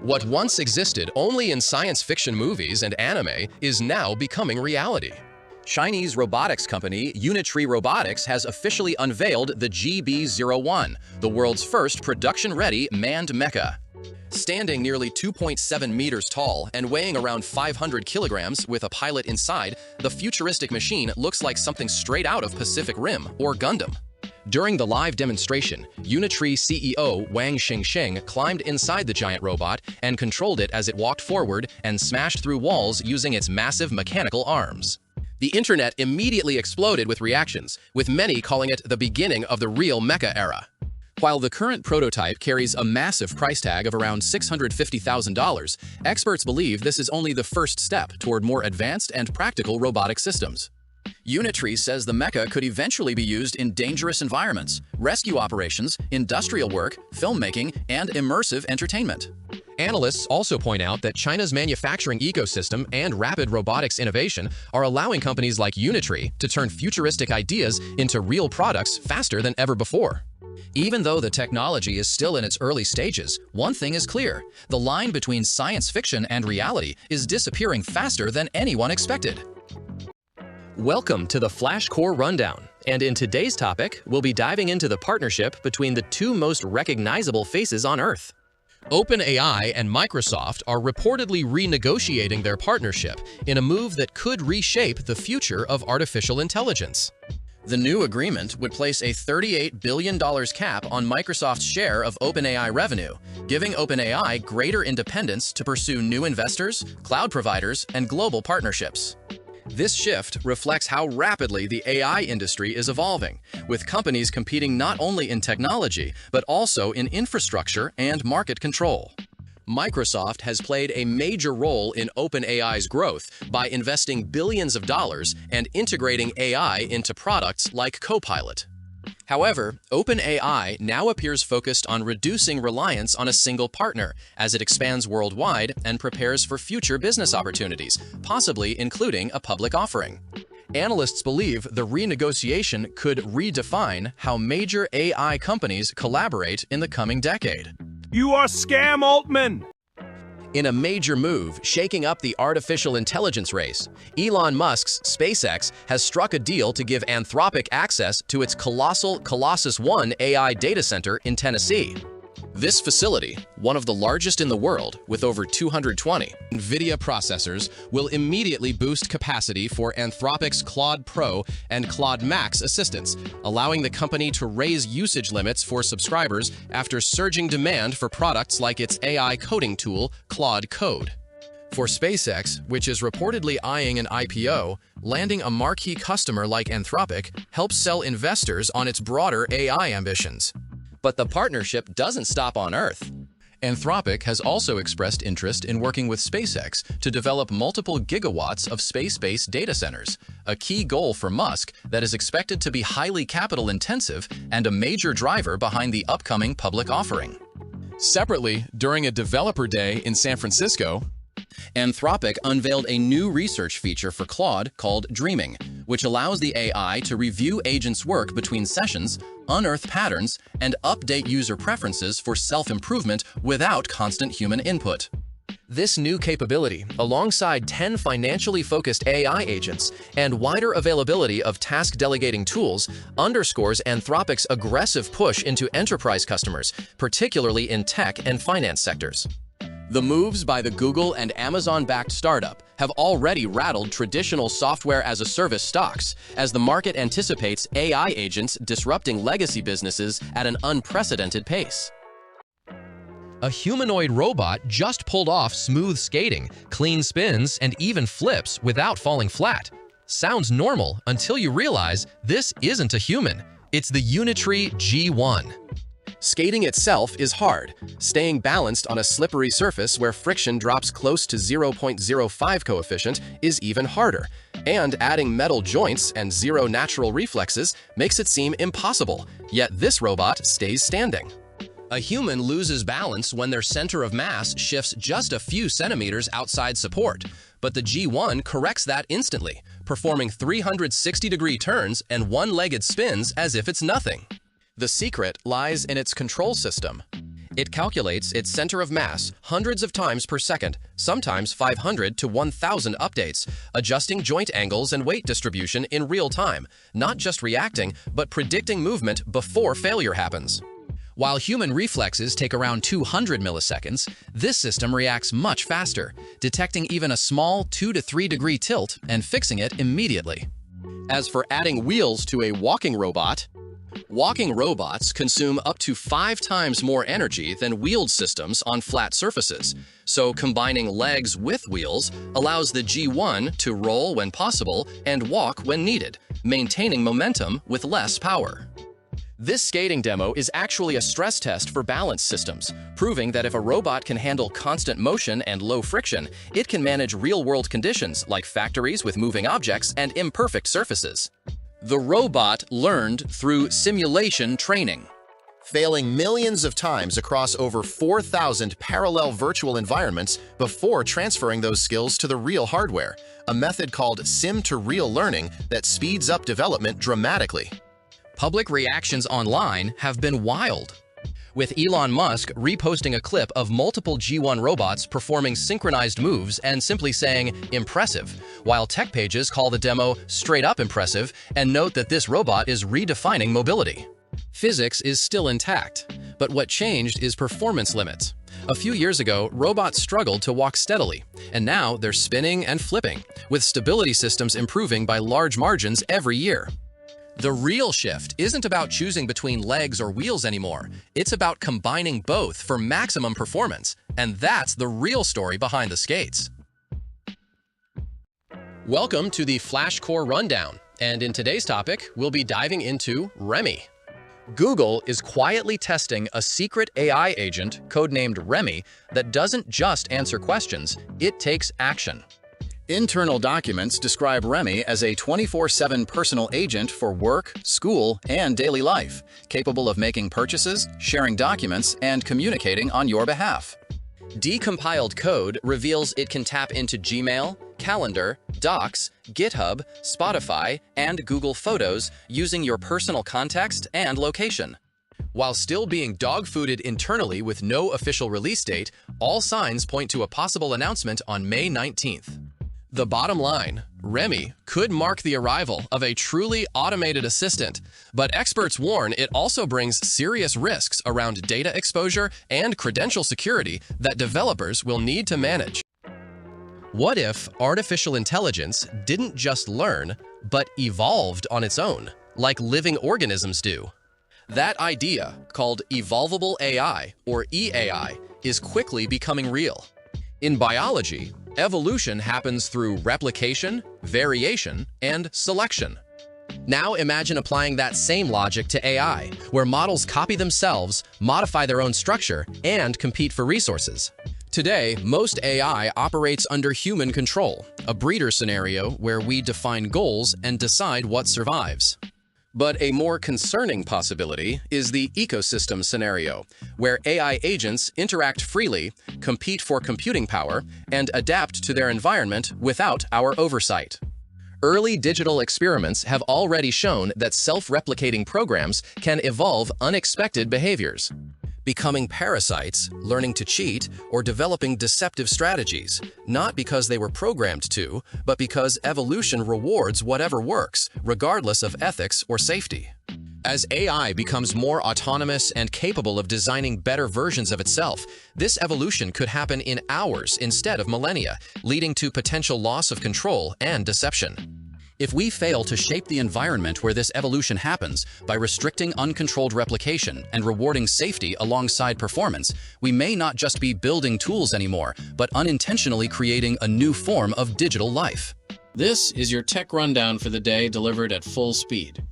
What once existed only in science fiction movies and anime is now becoming reality. Chinese robotics company Unitree Robotics has officially unveiled the GB01, the world's first production-ready manned mecha. Standing nearly 2.7 meters tall and weighing around 500 kilograms with a pilot inside, the futuristic machine looks like something straight out of Pacific Rim or Gundam. During the live demonstration, Unitree CEO Wang Xingsheng climbed inside the giant robot and controlled it as it walked forward and smashed through walls using its massive mechanical arms. The internet immediately exploded with reactions, with many calling it the beginning of the real mecha era. While the current prototype carries a massive price tag of around $650,000, experts believe this is only the first step toward more advanced and practical robotic systems. Unitree says the mecha could eventually be used in dangerous environments, rescue operations, industrial work, filmmaking, and immersive entertainment. Analysts also point out that China's manufacturing ecosystem and rapid robotics innovation are allowing companies like Unitree to turn futuristic ideas into real products faster than ever before. Even though the technology is still in its early stages, one thing is clear: the line between science fiction and reality is disappearing faster than anyone expected. Welcome to the Flash Core Rundown, and in today's topic, we'll be diving into the partnership between the two most recognizable faces on Earth. OpenAI and Microsoft are reportedly renegotiating their partnership in a move that could reshape the future of artificial intelligence. The new agreement would place a $38 billion cap on Microsoft's share of OpenAI revenue, giving OpenAI greater independence to pursue new investors, cloud providers, and global partnerships. This shift reflects how rapidly the AI industry is evolving, with companies competing not only in technology, but also in infrastructure and market control. Microsoft has played a major role in OpenAI's growth by investing billions of dollars and integrating AI into products like Copilot. However, OpenAI now appears focused on reducing reliance on a single partner as it expands worldwide and prepares for future business opportunities, possibly including a public offering. Analysts believe the renegotiation could redefine how major AI companies collaborate in the coming decade. You are scam, Altman! In a major move shaking up the artificial intelligence race, Elon Musk's SpaceX has struck a deal to give Anthropic access to its colossal Colossus One AI data center in Tennessee. This facility, one of the largest in the world with over 220 NVIDIA processors, will immediately boost capacity for Anthropic's Claude Pro and Claude Max assistants, allowing the company to raise usage limits for subscribers after surging demand for products like its AI coding tool, Claude Code. For SpaceX, which is reportedly eyeing an IPO, landing a marquee customer like Anthropic helps sell investors on its broader AI ambitions. But the partnership doesn't stop on Earth. Anthropic has also expressed interest in working with SpaceX to develop multiple gigawatts of space-based data centers, a key goal for Musk that is expected to be highly capital-intensive and a major driver behind the upcoming public offering. Separately, during a developer day in San Francisco, Anthropic unveiled a new research feature for Claude called Dreaming, which allows the AI to review agents' work between sessions, unearth patterns, and update user preferences for self-improvement without constant human input. This new capability, alongside 10 financially focused AI agents and wider availability of task delegating tools, underscores Anthropic's aggressive push into enterprise customers, particularly in tech and finance sectors. The moves by the Google and Amazon-backed startup have already rattled traditional software-as-a-service stocks as the market anticipates AI agents disrupting legacy businesses at an unprecedented pace. A humanoid robot just pulled off smooth skating, clean spins, and even flips without falling flat. Sounds normal until you realize this isn't a human. It's the Unitree G01. Skating itself is hard. Staying balanced on a slippery surface where friction drops close to 0.05 coefficient is even harder. And adding metal joints and zero natural reflexes makes it seem impossible, yet this robot stays standing. A human loses balance when their center of mass shifts just a few centimeters outside support, but the G1 corrects that instantly, performing 360-degree turns and one-legged spins as if it's nothing. The secret lies in its control system. It calculates its center of mass hundreds of times per second, sometimes 500 to 1,000 updates, adjusting joint angles and weight distribution in real time, not just reacting, but predicting movement before failure happens. While human reflexes take around 200 milliseconds, this system reacts much faster, detecting even a small 2 to 3 degree tilt and fixing it immediately. As for adding wheels to a walking robots consume up to 5 times more energy than wheeled systems on flat surfaces, so combining legs with wheels allows the G1 to roll when possible and walk when needed, maintaining momentum with less power. This skating demo is actually a stress test for balance systems, proving that if a robot can handle constant motion and low friction, it can manage real-world conditions like factories with moving objects and imperfect surfaces. The robot learned through simulation training, failing millions of times across over 4,000 parallel virtual environments before transferring those skills to the real hardware, a method called sim-to-real learning that speeds up development dramatically. Public reactions online have been wild, with Elon Musk reposting a clip of multiple G1 robots performing synchronized moves and simply saying, "impressive," while tech pages call the demo straight-up impressive and note that this robot is redefining mobility. Physics is still intact, but what changed is performance limits. A few years ago, robots struggled to walk steadily, and now they're spinning and flipping, with stability systems improving by large margins every year. The real shift isn't about choosing between legs or wheels anymore. It's about combining both for maximum performance, and that's the real story behind the skates. Welcome to the Flash Core Rundown, and in today's topic, we'll be diving into Remy. Google is quietly testing a secret AI agent codenamed Remy that doesn't just answer questions, it takes action. Internal documents describe Remy as a 24/7 personal agent for work, school, and daily life, capable of making purchases, sharing documents, and communicating on your behalf. Decompiled code reveals it can tap into Gmail, Calendar, Docs, GitHub, Spotify, and Google Photos using your personal context and location. While still being dog-fooded internally with no official release date, all signs point to a possible announcement on May 19th. The bottom line, Remy could mark the arrival of a truly automated assistant, but experts warn it also brings serious risks around data exposure and credential security that developers will need to manage. What if artificial intelligence didn't just learn, but evolved on its own, like living organisms do? That idea, called Evolvable AI, or EAI, is quickly becoming real. In biology, evolution happens through replication, variation, and selection. Now imagine applying that same logic to AI, where models copy themselves, modify their own structure, and compete for resources. Today, most AI operates under human control, a breeder scenario where we define goals and decide what survives. But a more concerning possibility is the ecosystem scenario, where AI agents interact freely, compete for computing power, and adapt to their environment without our oversight. Early digital experiments have already shown that self-replicating programs can evolve unexpected behaviors, becoming parasites, learning to cheat, or developing deceptive strategies, not because they were programmed to, but because evolution rewards whatever works, regardless of ethics or safety. As AI becomes more autonomous and capable of designing better versions of itself, this evolution could happen in hours instead of millennia, leading to potential loss of control and deception. If we fail to shape the environment where this evolution happens by restricting uncontrolled replication and rewarding safety alongside performance, we may not just be building tools anymore, but unintentionally creating a new form of digital life. This is your tech rundown for the day delivered at full speed.